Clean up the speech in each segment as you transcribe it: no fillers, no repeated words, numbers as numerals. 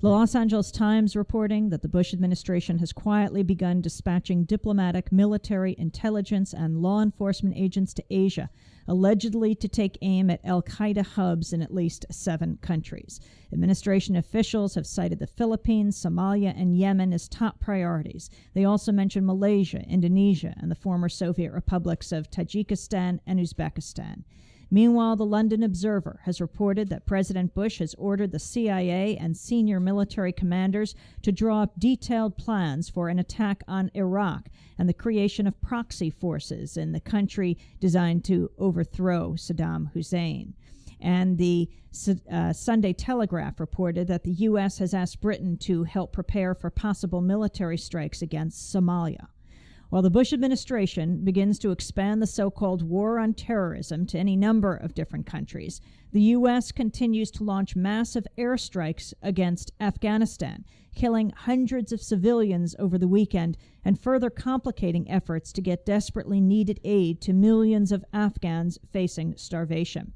The Los Angeles Times reporting that the Bush administration has quietly begun dispatching diplomatic, military, intelligence, and law enforcement agents to Asia, allegedly to take aim at al-Qaeda hubs in at least 7 countries. Administration officials have cited the Philippines, Somalia, and Yemen as top priorities. They also mention Malaysia, Indonesia, and the former Soviet republics of Tajikistan and Uzbekistan. Meanwhile, the London Observer has reported that President Bush has ordered the CIA and senior military commanders to draw up detailed plans for an attack on Iraq and the creation of proxy forces in the country designed to overthrow Saddam Hussein. And the Sunday Telegraph reported that the U.S. has asked Britain to help prepare for possible military strikes against Somalia. While the Bush administration begins to expand the so-called war on terrorism to any number of different countries, the U.S. continues to launch massive airstrikes against Afghanistan, killing hundreds of civilians over the weekend and further complicating efforts to get desperately needed aid to millions of Afghans facing starvation.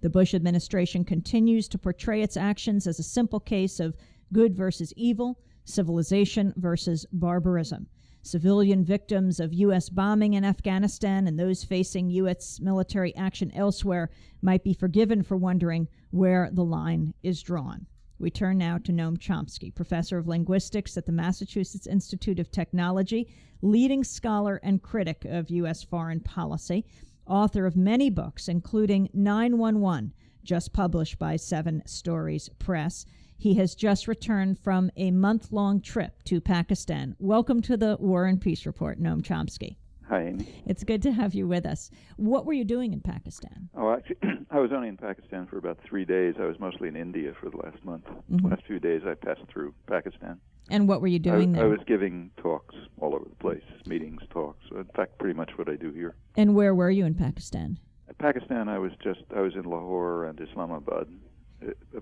The Bush administration continues to portray its actions as a simple case of good versus evil, civilization versus barbarism. Civilian victims of U.S. bombing in Afghanistan and those facing U.S. military action elsewhere might be forgiven for wondering where the line is drawn. We turn now to Noam Chomsky, professor of linguistics at the Massachusetts Institute of Technology, leading scholar and critic of U.S. foreign policy, author of many books, including 911, just published by 7 Stories Press. He has just returned from a month-long trip to Pakistan. Welcome to the War and Peace Report, Noam Chomsky. Hi, Amy. It's good to have you with us. What were you doing in Pakistan? Oh, actually, I was only in Pakistan for about 3 days. I was mostly in India for the last month. Mm-hmm. The last few days I passed through Pakistan. And what were you doing there? I was giving talks all over the place, meetings, talks. In fact, pretty much what I do here. And where were you in Pakistan? In Pakistan, I was in Lahore and Islamabad.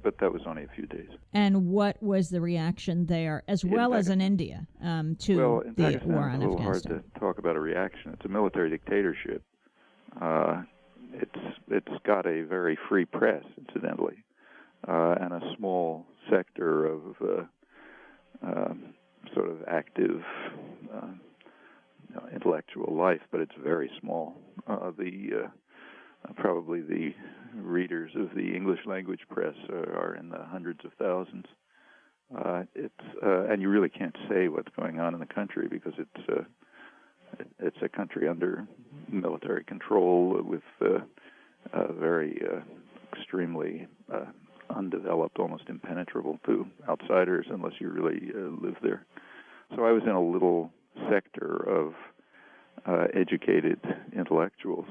But that was only a few days. And what was the reaction there, as well as in India, to in the Pakistan, war on it's a little Afghanistan? hard to talk about a reaction. It's a military dictatorship. It's got a very free press, incidentally, and a small sector of sort of active intellectual life, but it's very small. Probably the readers of the English language press are in the hundreds of thousands. And you really can't say what's going on in the country because it's a country under military control with very extremely undeveloped, almost impenetrable to outsiders unless you really live there. So I was in a little sector of educated intellectuals.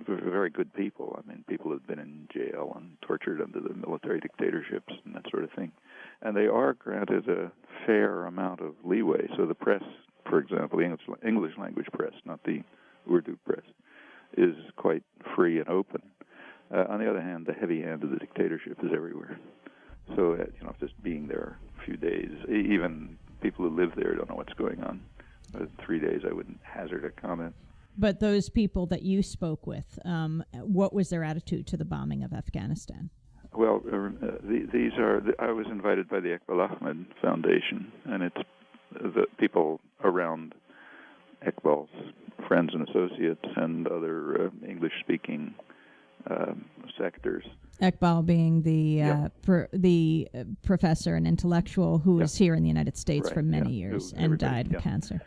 Very good people. I mean, people who've been in jail and tortured under the military dictatorships and that sort of thing. And they are granted a fair amount of leeway. So the press, for example, the English language press, not the Urdu press, is quite free and open. On the other hand, the heavy hand of the dictatorship is everywhere. So, just being there a few days, even people who live there don't know what's going on. 3 days, I wouldn't hazard a comment. But those people that you spoke with, what was their attitude to the bombing of Afghanistan? Well, these are. I was invited by the Iqbal Ahmed Foundation, and it's the people around Iqbal's friends and associates and other English-speaking sectors. Iqbal being the professor and intellectual who was here in the United States for many years and died of cancer.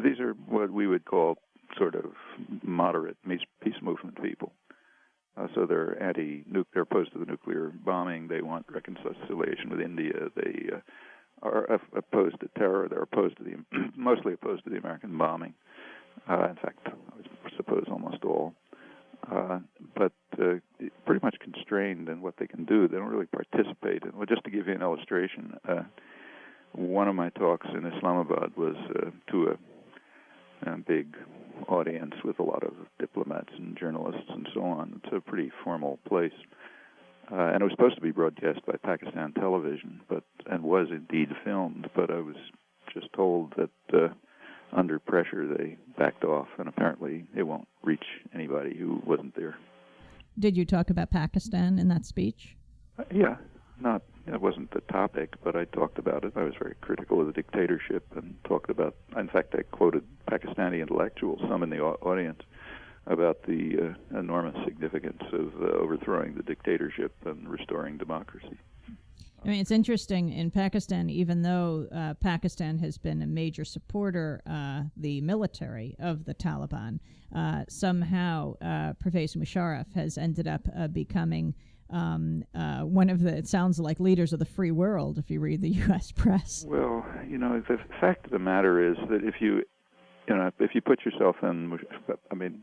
These are what we would call sort of moderate peace movement people. So they're they're opposed to the nuclear bombing. They want reconciliation with India. They are opposed to terror. They're mostly opposed to the American bombing. In fact, I suppose almost all. But pretty much constrained in what they can do. They don't really participate. Well, just to give you an illustration, one of my talks in Islamabad was to a big audience with a lot of diplomats and journalists and so on. It's a pretty formal place. And it was supposed to be broadcast by Pakistan television, and was indeed filmed, but I was just told that under pressure they backed off, and apparently it won't reach anybody who wasn't there. Did you talk about Pakistan in that speech? Yeah, it wasn't the topic, but I talked about it. I was very critical of the dictatorship and talked about, in fact, I quoted Pakistani intellectuals, some in the audience, about the enormous significance of overthrowing the dictatorship and restoring democracy. I mean, it's interesting in Pakistan, even though Pakistan has been a major supporter, the military of the Taliban, somehow Pervez Musharraf has ended up becoming one of the, it sounds like, leaders of the free world, if you read the U.S. press. Well, the fact of the matter is that if you put yourself in, I mean,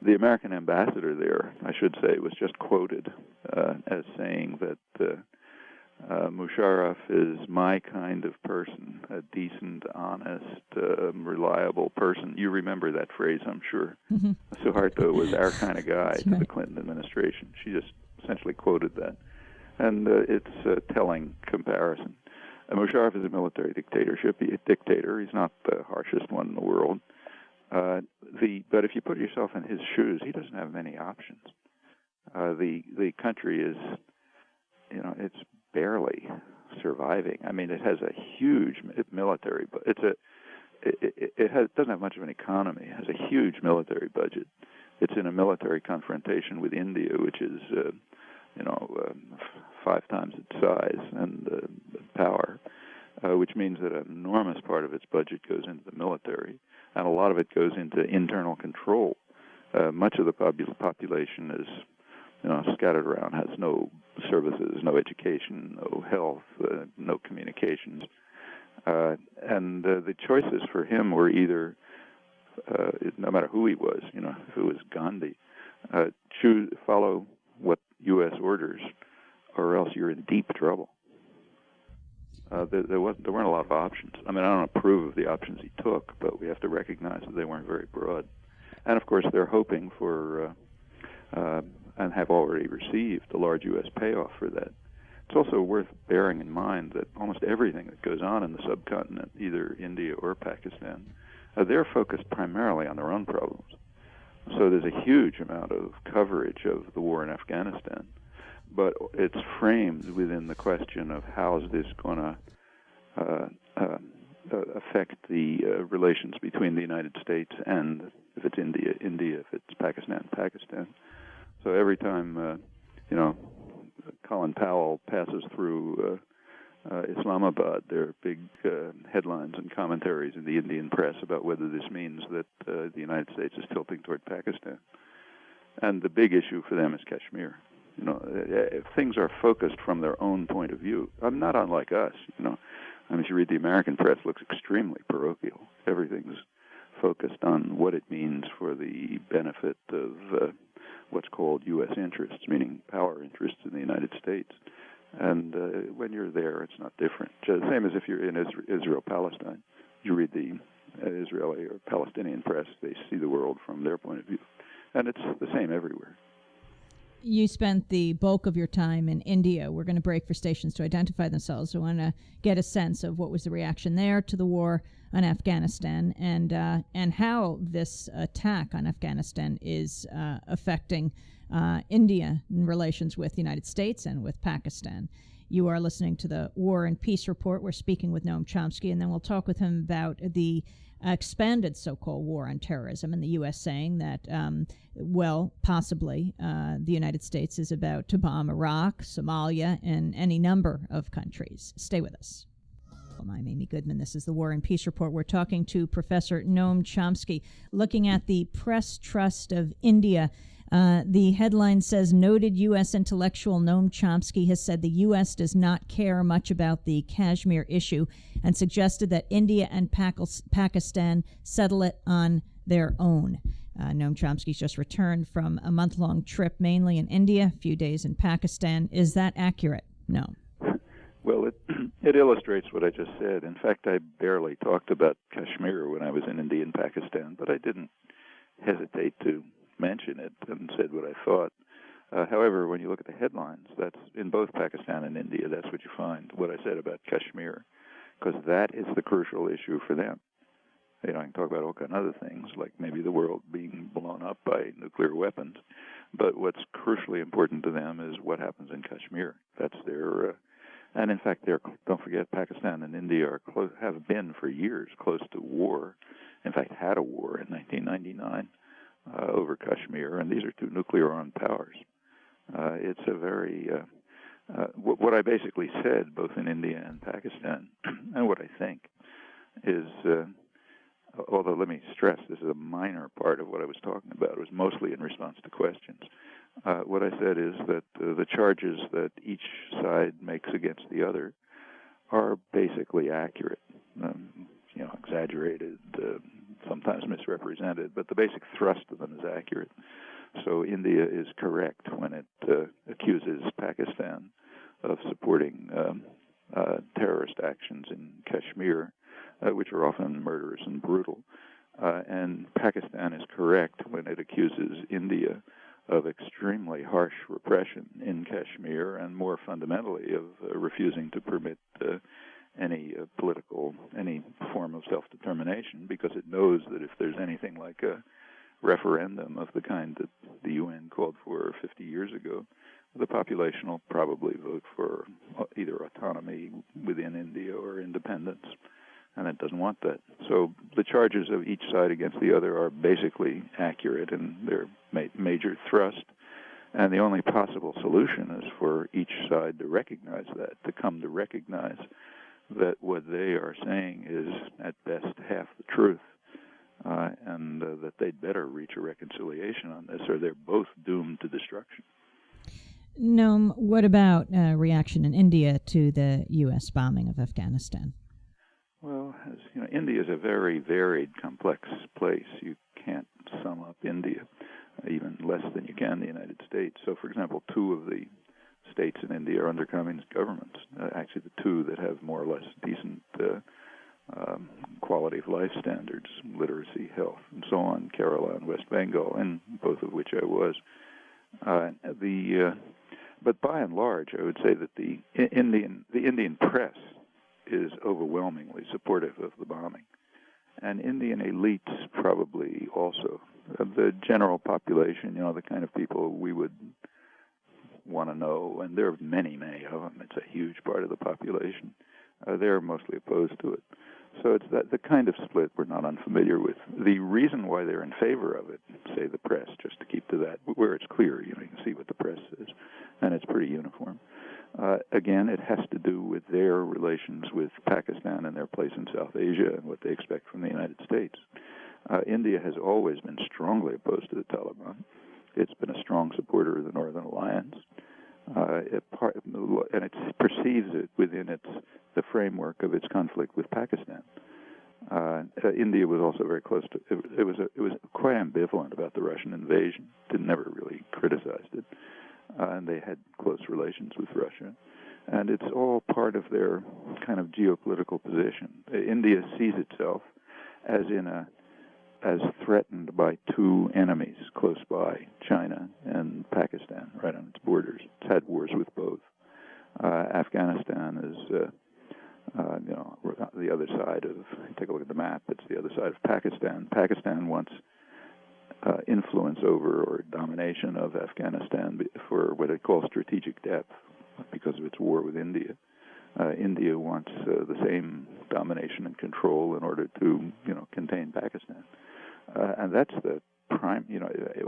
the American ambassador there, I should say, was just quoted as saying that Musharraf is my kind of person, a decent, honest, reliable person. You remember that phrase, I'm sure. Mm-hmm. Suharto was our kind of guy to the Clinton administration. She just essentially quoted that. And it's a telling comparison. Musharraf is a military dictator. He's not the harshest one in the world. But if you put yourself in his shoes, he doesn't have many options. The country is, it's barely surviving. I mean, it has a huge military, but it doesn't have much of an economy. It has a huge military budget. It's in a military confrontation with India, which is 5 times its size and power, which means that an enormous part of its budget goes into the military, and a lot of it goes into internal control. Much of the population is scattered around, has no services, no education, no health, no communications. And the choices for him were either, no matter who he was, if it was Gandhi, follow what U.S. orders, or else you're in deep trouble. There weren't a lot of options. I mean, I don't approve of the options he took, but we have to recognize that they weren't very broad. And of course, they're hoping for, and have already received, a large U.S. payoff for that. It's also worth bearing in mind that almost everything that goes on in the subcontinent, either India or Pakistan, they're focused primarily on their own problems. So there's a huge amount of coverage of the war in Afghanistan, but it's framed within the question of how is this going to affect the relations between the United States and, if it's India, if it's Pakistan. So every time, Colin Powell passes through Islamabad, there are big headlines and commentaries in the Indian press about whether this means that the United States is tilting toward Pakistan. And the big issue for them is Kashmir. Things are focused from their own point of view. Not unlike us. If you read the American press, it looks extremely parochial. Everything's focused on what it means for the benefit of what's called U.S. interests, meaning power interests in the United States. And when you're there, it's not different. The same as if you're in Israel-Palestine. You read the Israeli or Palestinian press, they see the world from their point of view. And it's the same everywhere. You spent the bulk of your time in India. We're going to break for stations to identify themselves. I want to get a sense of what was the reaction there to the war on Afghanistan, and how this attack on Afghanistan is affecting India in relations with the United States and with Pakistan. You are listening to the War and Peace Report. We're speaking with Noam Chomsky, and then we'll talk with him about the expanded so-called war on terrorism, and the U.S. saying that, possibly the United States is about to bomb Iraq, Somalia, and any number of countries. Stay with us. I'm Amy Goodman. This is the War and Peace Report. We're talking to Professor Noam Chomsky, looking at the Press Trust of India. The headline says, noted U.S. intellectual Noam Chomsky has said the U.S. does not care much about the Kashmir issue and suggested that India and Pakistan settle it on their own. Noam Chomsky's just returned from a month-long trip, mainly in India, a few days in Pakistan. Is that accurate? No. Well, it illustrates what I just said. In fact, I barely talked about Kashmir when I was in India and Pakistan, but I didn't hesitate to mention it and said what I thought. However, when you look at the headlines, that's in both Pakistan and India, that's what you find, what I said about Kashmir, because that is the crucial issue for them. I can talk about all kind of other things, like maybe the world being blown up by nuclear weapons. But what's crucially important to them is what happens in Kashmir. That's their, and in fact, don't forget, Pakistan and India have been for years close to war. In fact, had a war in 1999 over Kashmir, and these are two nuclear-armed powers. It's a very what I basically said, both in India and Pakistan, and what I think is, although let me stress, this is a minor part of what I was talking about. It was mostly in response to questions. What I said is that the charges that each side makes against the other are basically accurate, exaggerated, sometimes misrepresented, but the basic thrust of them is accurate. So India is correct when it accuses Pakistan of supporting terrorist actions in Kashmir, which are often murderous and brutal. And Pakistan is correct when it accuses India of extremely harsh repression in Kashmir, and more fundamentally of refusing to permit any form of self-determination, because it knows that if there's anything like a referendum of the kind that the UN called for 50 years ago, the population will probably vote for either autonomy within India or independence, and it doesn't want that. So the charges of each side against the other are basically accurate in their major thrust, and the only possible solution is for each side to recognize that, to come to recognize that what they are saying is at best half the truth, and that they'd better reach a reconciliation on this, or they're both doomed to destruction. Noam, what about reaction in India to the U.S. bombing of Afghanistan? Well, as you know, India is a very varied, complex place. You can't sum up India, even less than you can the United States. So, for example, two of the states in India are under communist governments, actually the two that have more or less decent quality of life standards, literacy, health, and so on, Kerala and West Bengal, and both of which I was. But by and large, I would say that the Indian press is overwhelmingly supportive of the bombing, and Indian elites probably also. The general population, the kind of people we would want to know, and there are many, many of them. It's a huge part of the population. They're mostly opposed to it. So it's the kind of split we're not unfamiliar with. The reason why they're in favor of it, say the press, just to keep to that, where it's clear, you can see what the press says, and it's pretty uniform. Again, it has to do with their relations with Pakistan and their place in South Asia and what they expect from the United States. India has always been strongly opposed to the Taliban. It's been a strong supporter of the Northern Alliance, and it perceives it within the framework of its conflict with Pakistan. India was also very close to it. Was quite ambivalent about the Russian invasion. It never really criticized it, and they had close relations with Russia. And it's all part of their kind of geopolitical position. India sees itself as threatened by two enemies close by, China and Pakistan, right on its borders. It's had wars with both. Afghanistan is, the other side of, take a look at the map, it's the other side of Pakistan. Pakistan wants influence over or domination of Afghanistan for what it calls strategic depth because of its war with India. India wants the same domination and control in order to, contain Pakistan. And that's the prime,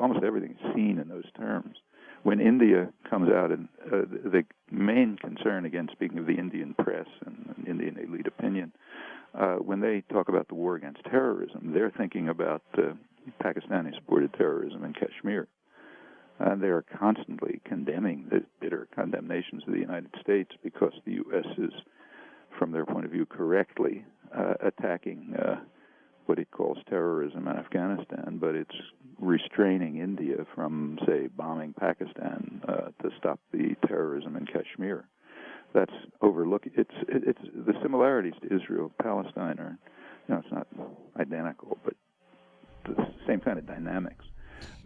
almost everything is seen in those terms. When India comes out, and the main concern, again, speaking of the Indian press and Indian elite opinion, when they talk about the war against terrorism, they're thinking about Pakistani-supported terrorism in Kashmir. And they are constantly condemning the bitter condemnations of the United States because the U.S. is, from their point of view, correctly attacking what it calls terrorism in Afghanistan, but it's restraining India from, say, bombing Pakistan to stop the terrorism in Kashmir. That's overlooking. It's the similarities to Israel, Palestine are, it's not identical, but the same kind of dynamics.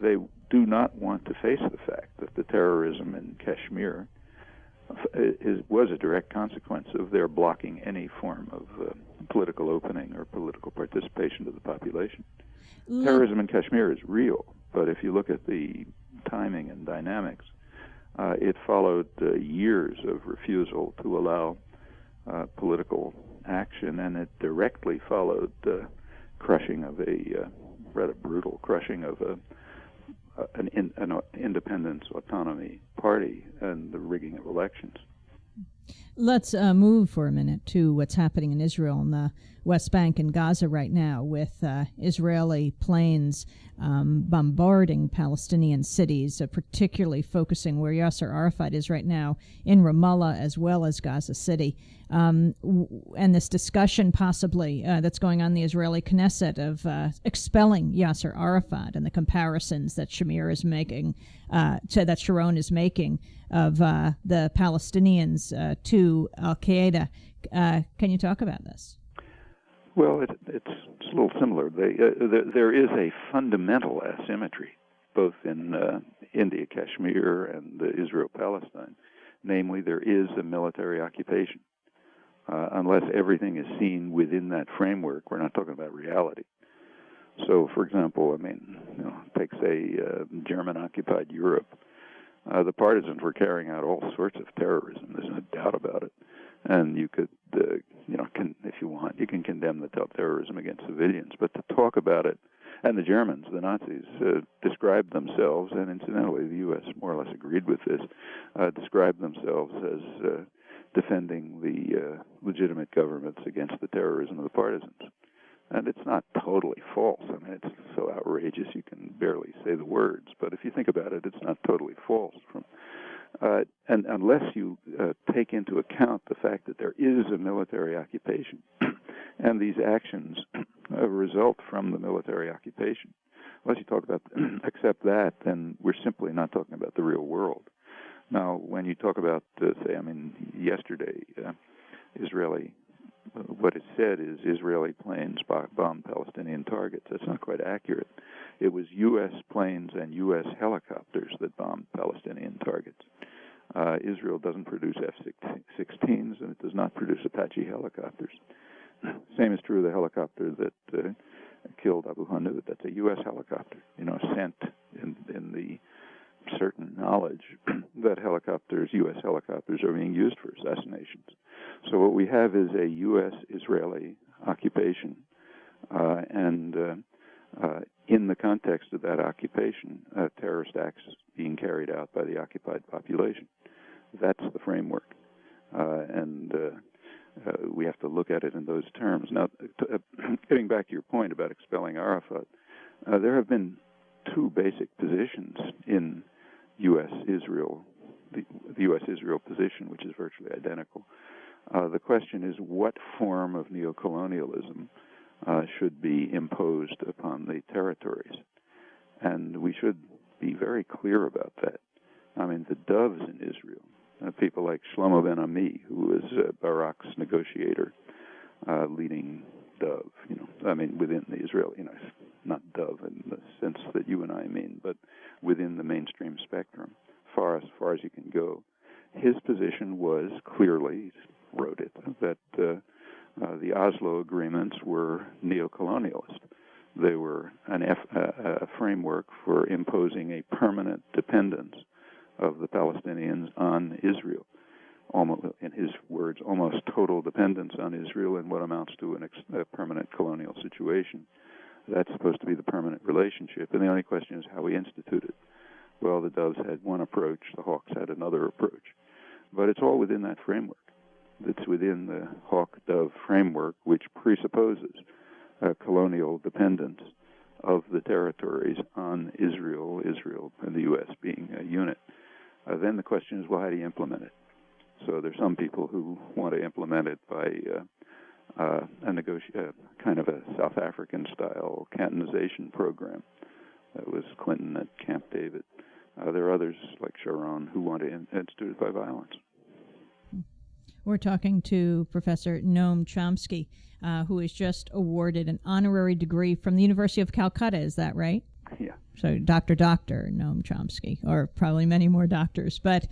They do not want to face the fact that the terrorism in Kashmir was a direct consequence of their blocking any form of political opening or political participation of the population. Terrorism in Kashmir is real, but if you look at the timing and dynamics, it followed years of refusal to allow political action, and it directly followed crushing of a rather brutal crushing of an independence autonomy party and the rigging of elections. Let's move for a minute to what's happening in Israel and the West Bank and Gaza right now, with Israeli planes bombarding Palestinian cities, particularly focusing where Yasser Arafat is right now in Ramallah as well as Gaza City. And this discussion possibly that's going on in the Israeli Knesset of expelling Yasser Arafat, and the comparisons that Sharon is making of the Palestinians to Al-Qaeda. Can you talk about this? Well, it's a little similar. There is a fundamental asymmetry both in India, Kashmir, and Israel-Palestine. Namely, there is a military occupation. Unless everything is seen within that framework, we're not talking about reality. So, for example, take, say, German-occupied Europe. The partisans were carrying out all sorts of terrorism. There's no doubt about it. And you could, if you want, you can condemn the terrorism against civilians. But to talk about it, and the Germans, the Nazis, described themselves, and incidentally, the U.S. more or less agreed with this, described themselves as defending the legitimate governments against the terrorism of the partisans. And it's not totally false. It's so outrageous you can barely say the words. But if you think about it, it's not totally false. And unless you take into account the fact that there is a military occupation and these actions result from the military occupation, unless you talk about accept that, then we're simply not talking about the real world. Now, when you talk about, yesterday, what it said is Israeli planes bombed Palestinian targets. That's not quite accurate. It was U.S. planes and U.S. helicopters that bombed Palestinian targets. Israel doesn't produce F-16s, and it does not produce Apache helicopters. Same is true of the helicopter that killed Abu Hanud. That's a U.S. helicopter, sent in the certain knowledge that U.S. helicopters are being used for assassinations. So what we have is a U.S.-Israeli occupation, and in the context of that occupation, terrorist acts being carried out by the occupied population. That's the framework, and we have to look at it in those terms. Now, getting back to your point about expelling Arafat, there have been two basic positions in U.S.-Israel, the U.S.-Israel position, which is virtually identical. The question is, what form of neocolonialism should be imposed upon the territories? And we should be very clear about that. The doves in Israel, people like Shlomo Ben Ami, who was Barak's negotiator, leading dove, within the Israel, not dove in the sense that you and I mean, but within the mainstream spectrum, far as you can go. His position was clearly, wrote it, that the Oslo agreements were neocolonialist. They were a framework for imposing a permanent dependence of the Palestinians on Israel. Almost, in his words, almost total dependence on Israel in what amounts to a permanent colonial situation. That's supposed to be the permanent relationship, and the only question is how we institute it. Well, the doves had one approach, the hawks had another approach. But it's all within that framework. It's within the hawk-dove framework, which presupposes colonial dependence of the territories on Israel and the U.S. being a unit. Then the question is, well, how do you implement it? So there's some people who want to implement it by kind of a South African-style cantonization program. That was Clinton at Camp David. There are others, like Sharon, who want to institute it by violence. We're talking to Professor Noam Chomsky, who is just awarded an honorary degree from the University of Calcutta. Is that right? Yeah. So Dr. Noam Chomsky, or probably many more doctors. But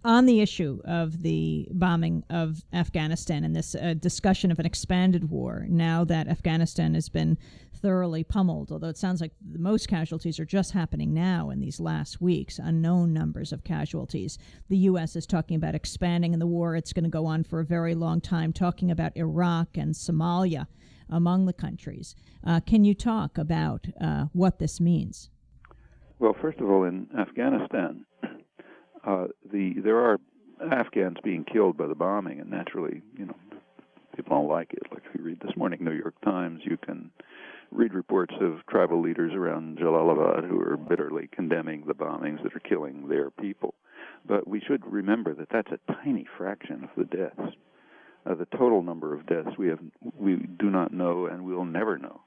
On the issue of the bombing of Afghanistan and this discussion of an expanded war, now that Afghanistan has been thoroughly pummeled, although it sounds like the most casualties are just happening now in these last weeks, unknown numbers of casualties. The U.S. is talking about expanding in the war. It's going to go on for a very long time, talking about Iraq and Somalia among the countries. Can you talk about what this means? Well, first of all, in Afghanistan, there are Afghans being killed by the bombing, and naturally, people don't like it. Like if you read this morning New York Times, you can read reports of tribal leaders around Jalalabad who are bitterly condemning the bombings that are killing their people. But we should remember that that's a tiny fraction of the deaths. The total number of deaths we do not know, and we'll never know.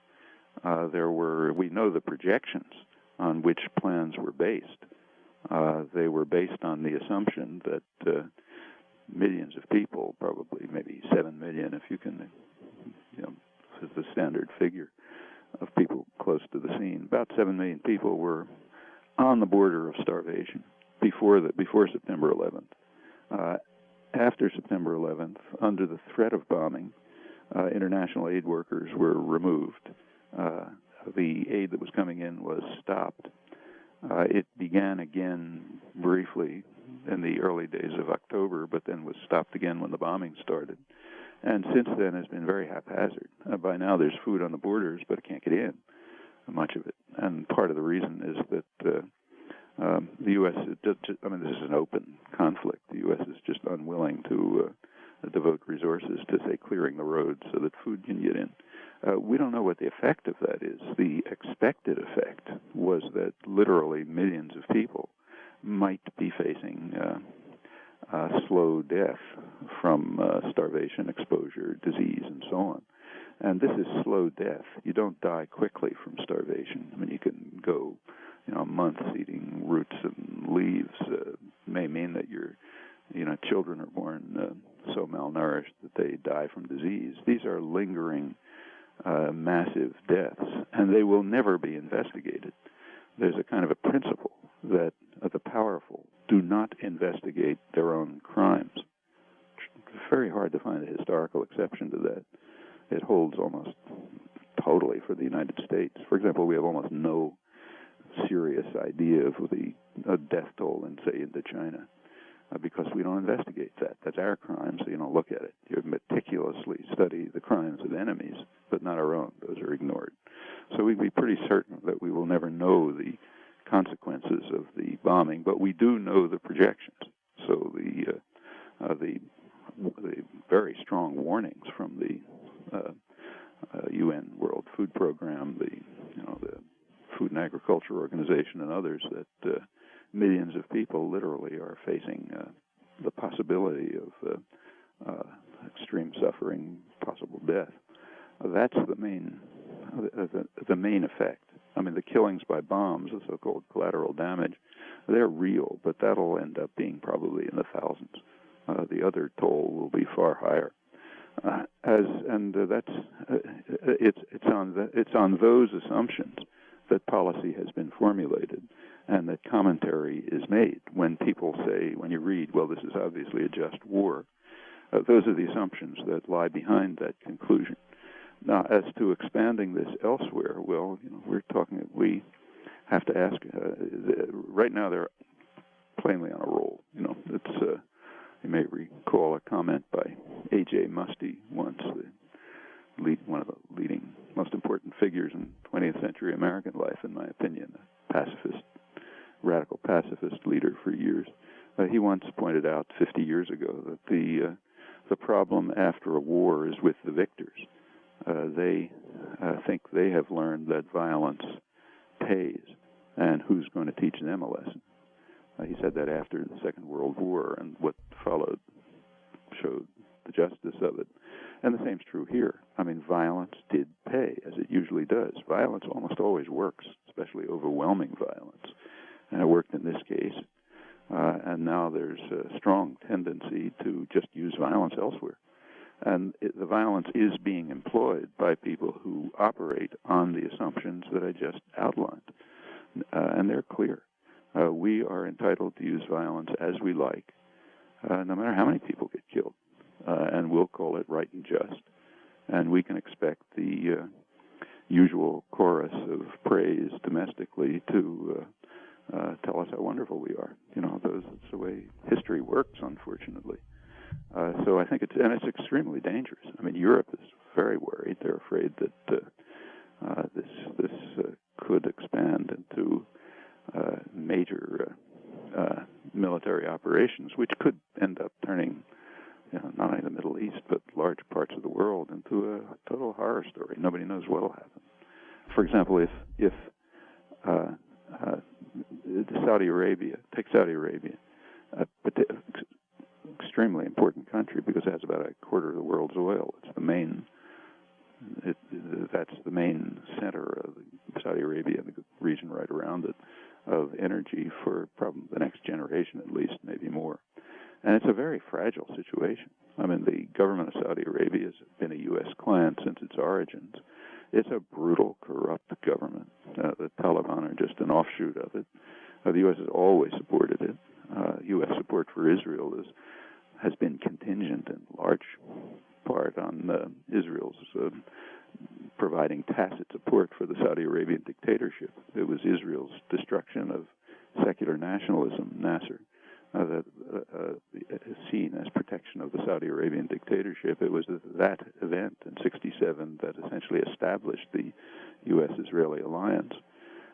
We know the projections on which plans were based. They were based on the assumption that millions of people, probably maybe 7 million, if you can, this is the standard figure of people close to the scene. About 7 million people were on the border of starvation before September 11th. After September 11th, under the threat of bombing, international aid workers were removed. The aid that was coming in was stopped. It began again briefly in the early days of October, but then was stopped again when the bombing started. And since then has been very haphazard. By now there's food on the borders, but it can't get in, much of it. And part of the reason is that the U.S., this is an open conflict. The U.S. is just unwilling to devote resources to, say, clearing the roads so that food can get in. We don't know what the effect of that is. The expected effect was that literally millions of people might be facing slow death from starvation, exposure, disease, and so on. And this is slow death. You don't die quickly from starvation. You can go, months eating roots and leaves. May mean that your, children are born so malnourished that they die from disease. These are lingering massive deaths, and they will never be investigated. There's a kind of a principle that the powerful do not investigate their own crimes. It's very hard to find a historical exception to that. It holds almost totally for the United States. For example, we have almost no serious idea of the death toll in, say, Indochina, because we don't investigate that. That's our crime, so you don't look at it. You meticulously study the crimes of enemies, but not our own. Those are ignored. So we'd be pretty certain that we will never know the consequences of the bombing, but we do know the projections. So the very strong warnings from the UN World Food Program, the Food and Agriculture Organization, and others that millions of people literally are facing the possibility of extreme suffering, possible death. That's the main effect. The killings by bombs, the so-called collateral damage, they're real, but that'll end up being probably in the thousands. The other toll will be far higher. It's on those assumptions that policy has been formulated and that commentary is made. When people say, when you read, well, this is obviously a just war, those are the assumptions that lie behind that conclusion. Now, as to expanding this elsewhere, well, we have to ask, right now they're plainly on a roll. You may recall a comment by A.J. Muste once, one of the leading, most important figures in 20th century American life, in my opinion, a pacifist, radical pacifist leader for years. He once pointed out 50 years ago that the problem after a war is with the victors. They think they have learned that violence pays, and who's going to teach them a lesson? He said that after the Second World War, and what followed showed the justice of it. And the same's true here. Violence did pay, as it usually does. Violence almost always works, especially overwhelming violence. And it worked in this case. And now there's a strong tendency to just use violence elsewhere. And the violence is being employed by people who operate on the assumptions that I just outlined. And they're clear. We are entitled to use violence as we like, no matter how many people get killed. And we'll call it right and just. And we can expect the usual chorus of praise domestically to tell us how wonderful we are. That's the way history works, unfortunately. So I think it's extremely dangerous. I mean, Europe is very worried. They're afraid that this could expand into major military operations, which could end up turning, not only the Middle East, but large parts of the world into a total horror story. Nobody knows what will happen. For example, if Saudi Arabia, extremely important country because it has about a quarter of the world's oil. It's the main. That's the main center of Saudi Arabia and the region right around it of energy for probably the next generation at least, maybe more. And it's a very fragile situation. I mean, the government of Saudi Arabia has been a U.S. client since its origins. It's a brutal, corrupt government. The Taliban are just an offshoot of it. The U.S. has always supported it. U.S. support for Israel has been contingent in large part on Israel's providing tacit support for the Saudi Arabian dictatorship. It was Israel's destruction of secular nationalism, Nasser, that seen as protection of the Saudi Arabian dictatorship. It was that event in '67 that essentially established the U.S.-Israeli alliance.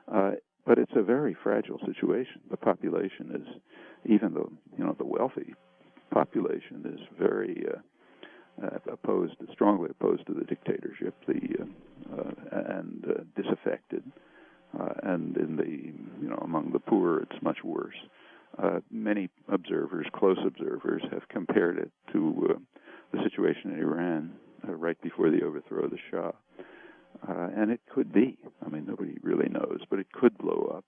But it's a very fragile situation. The population is, even though the wealthy population is very strongly opposed to the dictatorship, and disaffected, and in the among the poor it's much worse. Many observers, close observers, have compared it to the situation in Iran right before the overthrow of the Shah. And it could be. I mean, nobody really knows, but it could blow up.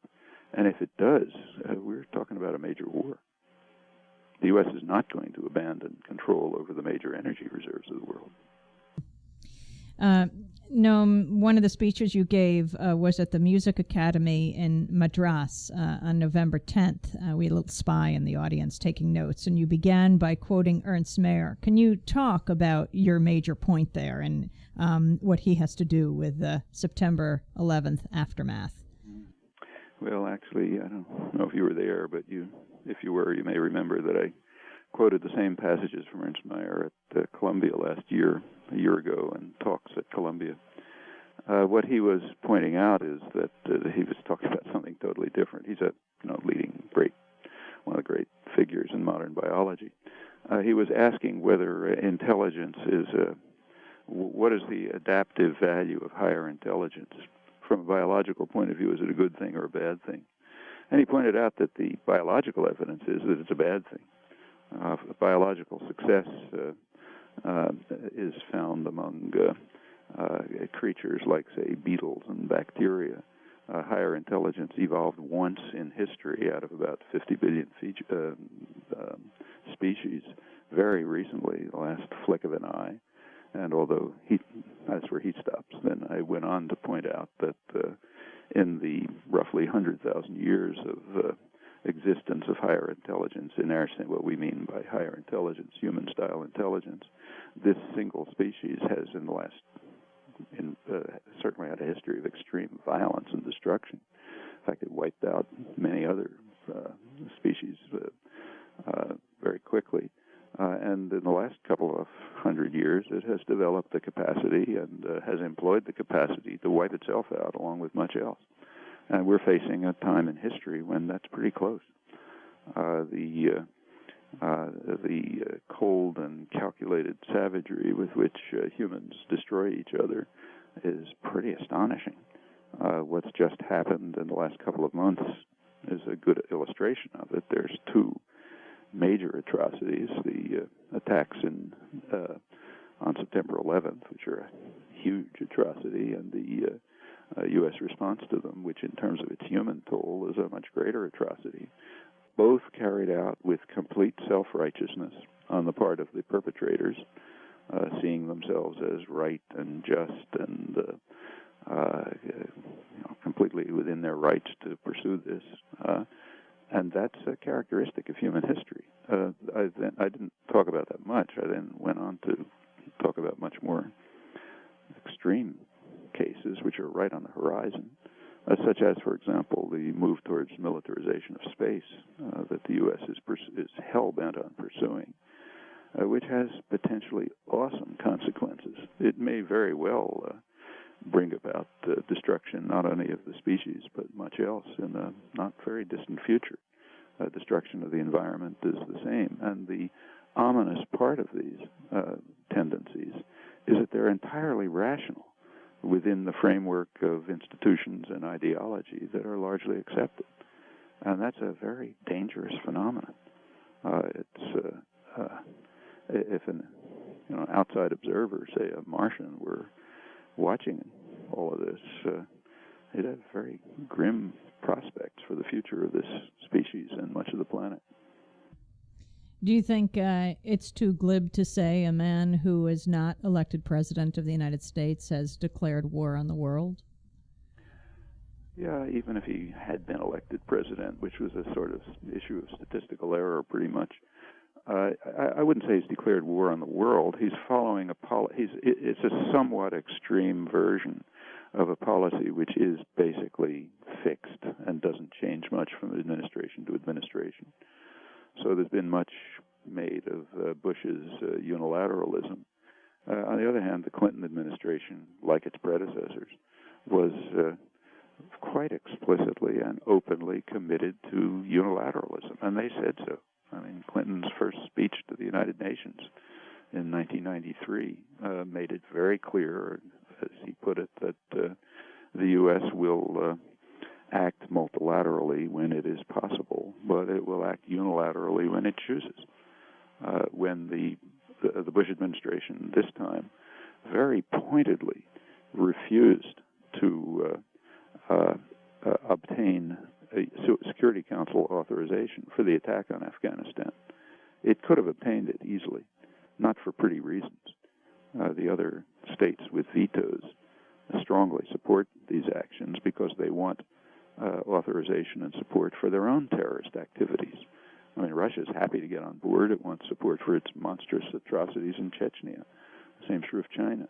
And if it does, we're talking about a major war. The U.S. is not going to abandon control over the major energy reserves of the world. Noam, one of the speeches you gave was at the Music Academy in Madras on November 10th. We had a little spy in the audience taking notes, and you began by quoting Ernst Mayr. Can you talk about your major point there and what he has to do with the September 11th aftermath? Well, actually, I don't know if you were there, but if you were, you may remember that I quoted the same passages from Ernst Mayr at Columbia a year ago, in talks at Columbia. What he was pointing out is that he was talking about something totally different. He's a one of the great figures in modern biology. He was asking whether intelligence what is the adaptive value of higher intelligence? From a biological point of view, is it a good thing or a bad thing? And he pointed out that the biological evidence is that it's a bad thing. Biological success is found among creatures like, say, beetles and bacteria. Higher intelligence evolved once in history out of about 50 billion species, very recently, the last flick of an eye. And although that's where he stops, then I went on to point out that in the roughly 100,000 years of existence of higher intelligence, in our sense, what we mean by higher intelligence, human-style intelligence, this single species has certainly had a history of extreme violence and destruction. In fact, it wiped out many other species very quickly. And in the last couple of 100 years, it has developed the capacity and has employed the capacity to wipe itself out along with much else. And we're facing a time in history when that's pretty close. The cold and calculated savagery with which humans destroy each other is pretty astonishing. What's just happened in the last couple of months is a good illustration of it. There's two major atrocities, the attacks on September 11th, which are a huge atrocity, and the U.S. response to them, which in terms of its human toll is a much greater atrocity, both carried out with complete self-righteousness on the part of the perpetrators, seeing themselves as right and just and completely within their rights to pursue this. And that's a characteristic of human history. I didn't talk about that much. I then went on to talk about much more extreme cases, which are right on the horizon, such as, for example, the move towards militarization of space that the U.S. is hell-bent on pursuing, which has potentially awesome consequences. It may very well bring about destruction not only of the species but much else in the not very distant future. Destruction of the environment is the same, and the ominous part of these tendencies is that they're entirely rational within the framework of institutions and ideology that are largely accepted, and that's a very dangerous phenomenon. If an outside observer, say a Martian, were watching all of this, it had very grim prospects for the future of this species and much of the planet. Do you think it's too glib to say a man who is not elected president of the United States has declared war on the world? Yeah, even if he had been elected president, which was a sort of issue of statistical error pretty much, I wouldn't say he's declared war on the world. He's following it's a somewhat extreme version of a policy which is basically fixed and doesn't change much from administration to administration. So there's been much made of Bush's unilateralism. On the other hand, the Clinton administration, like its predecessors, was quite explicitly and openly committed to unilateralism, and they said so. I mean, Clinton's first speech to the United Nations in 1993 made it very clear, as he put it, that the U.S. will act multilaterally when it is possible, but it will act unilaterally when it chooses. When the Bush administration this time very pointedly refused to obtain a Security Council authorization for the attack on Afghanistan, it could have obtained it easily, not for pretty reasons. The other states with vetoes strongly support these actions because they want authorization and support for their own terrorist activities. I mean, Russia's happy to get on board. It wants support for its monstrous atrocities in Chechnya. Same true of China.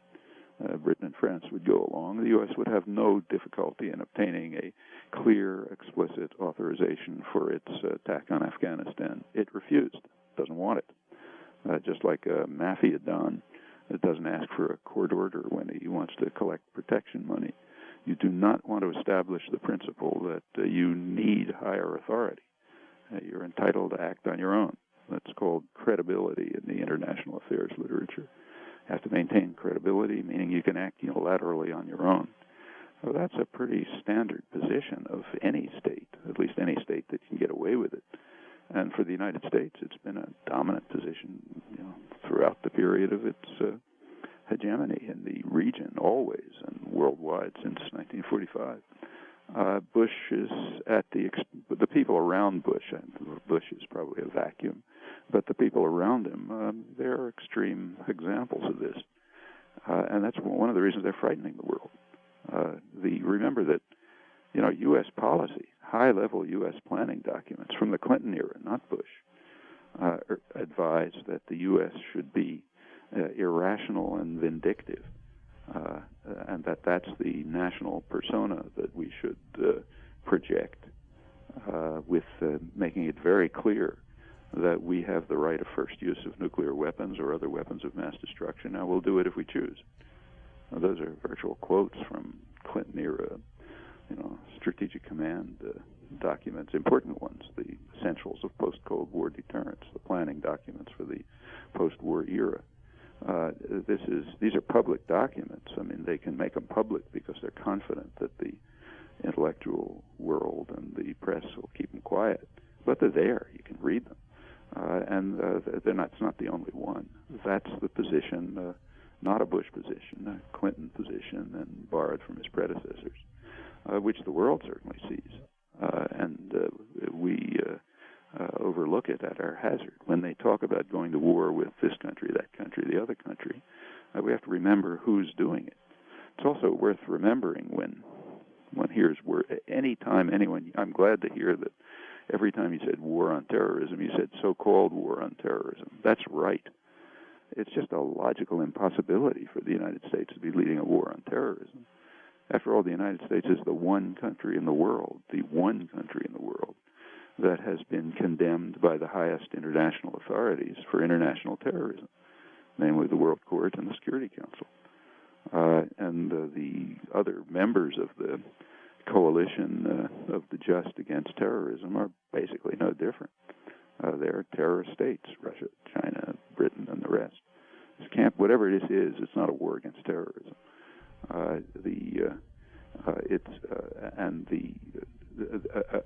Britain and France would go along. The U.S. would have no difficulty in obtaining a clear, explicit authorization for its attack on Afghanistan. It refused. Doesn't want it. Just like a mafia don that doesn't ask for a court order when he wants to collect protection money. You do not want to establish the principle that you need higher authority. You're entitled to act on your own. That's called credibility in the international affairs literature. You have to maintain credibility, meaning you can act unilaterally on your own. So that's a pretty standard position of any state, at least any state that can get away with it. And for the United States, it's been a dominant position, throughout the period of its hegemony in the region, always, and worldwide since 1945. Bush is at the people around Bush, and Bush is probably a vacuum, but the people around him, they're extreme examples of this. And that's one of the reasons they're frightening the world. Remember that, U.S. policy, high-level U.S. planning documents from the Clinton era, not Bush, advise that the U.S. should be irrational and vindictive, and that's the national persona that we should project, with making it very clear that we have the right of first use of nuclear weapons or other weapons of mass destruction. Now, we'll do it if we choose. Now, those are virtual quotes from Clinton-era, strategic command documents, important ones, the essentials of post-Cold War deterrence, the planning documents for the post-war era. These are public documents. I mean, they can make them public because they're confident that the intellectual world and the press will keep them quiet. But they're there. You can read them. And it's not the only one. That's the position, not a Bush position, a Clinton position, and borrowed from his predecessors, which the world certainly sees. And we overlook it at our hazard. When they talk about going to war with this country, that country, the other country, we have to remember who's doing it. It's also worth remembering when here's where anytime anyone, I'm glad to hear that every time he said war on terrorism, he said so-called war on terrorism. That's right. It's just a logical impossibility for the United States to be leading a war on terrorism. After all, the United States is the one country in the world, that has been condemned by the highest international authorities for international terrorism, namely the World Court and the Security Council. And the other members of the coalition of the just against terrorism are basically no different. They're terrorist states, Russia, China, Britain, and the rest. This can't, whatever this is, it's not a war against terrorism.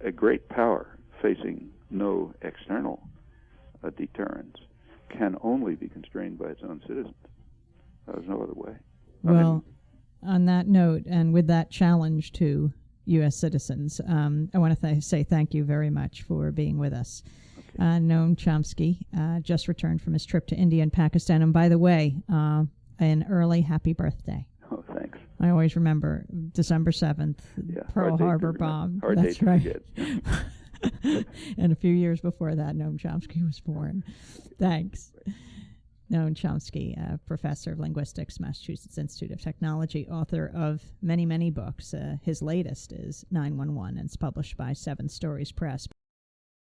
A great power facing no external deterrence can only be constrained by its own citizens. There's no other way. Well, on that note, and with that challenge to U.S. citizens, I want to say thank you very much for being with us. Okay. Noam Chomsky just returned from his trip to India and Pakistan. And by the way, an early happy birthday. Oh, thanks. I always remember December 7th, Pearl Harbor bomb. That's right. And a few years before that, Noam Chomsky was born. Thanks. Noam Chomsky, professor of linguistics, Massachusetts Institute of Technology, author of many, many books. His latest is 911, and it's published by 7 Stories Press.